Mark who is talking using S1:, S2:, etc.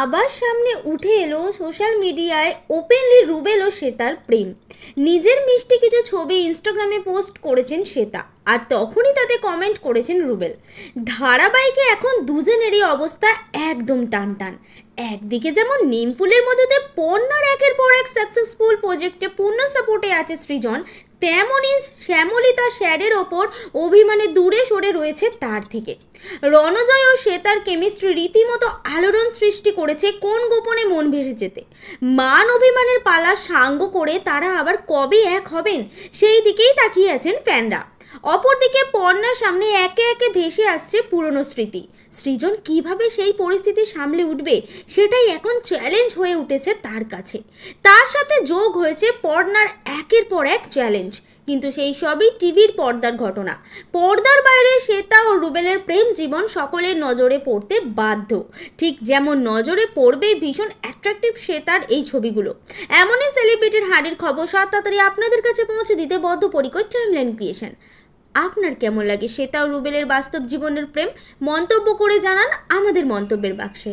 S1: আবার সামনে উঠে এলো সোশ্যাল মিডিয়ায় ওপেনলি রুবেল ও শ্বেতার প্রেম। নিজের মিষ্টি কিছু ছবি ইনস্টাগ্রামে পোস্ট করেছেন শ্বেতা, আর তখনই তাতে কমেন্ট করেছেন রুবেল। ধারাবাহিকে এখন দুজনেরই অবস্থা একদম টান টান। একদিকে যেমন নিমফুলের মধ্যে পর্ণার একের পর এক সাকসেসফুল প্রজেক্টে পূর্ণ সাপোর্টে আছে সৃজন, তেমনই শ্যামলী তার শ্যাডের ওপর অভিমানে দূরে সরে রয়েছে তার থেকে। রণজয় ও শ্বেতার কেমিস্ট্রি রীতিমতো আলোড়ন সৃষ্টি করেছে কোন গোপনে মন ভেসে যেতে। মান অভিমানের পালা সাঙ্গ করে তারা আবার কবে এক হবেন সেই দিকেই তাকিয়ে আছেন ফ্যানরা। অপরদিকে পর্ণার সামনে একে একে ভেসে আসছে পুরনো স্মৃতি। সৃজন কিভাবে সেই পরিস্থিতি সামলে উঠবে সেটাই এখন চ্যালেঞ্জ হয়ে উঠেছে তার কাছে। তার সাথে যোগ হয়েছে পর্ণার একের পর এক চ্যালেঞ্জ, কিন্তু সেই সবই টিভির পর্দার ঘটনা। পর্দার বাইরে শ্বেতা ও রুবেলের প্রেম জীবন সকলের নজরে পড়তে বাধ্য, ঠিক যেমন নজরে পড়বে ভীষণ অ্যাট্রাকটিভ শ্বেতার এই ছবিগুলো। এমনই সেলিব্রিটির হাড়ির খবর সাত তাড়াতাড়ি আপনাদের কাছে পৌঁছে দিতে বদ্ধপরিকর টাইমলাইন ক্রিয়েশন। আপনার কেমন লাগে শ্বেতা ও রুবেলের বাস্তব জীবনের প্রেম? মন্তব্য করে জানান আমাদের মন্তব্যের বাক্সে।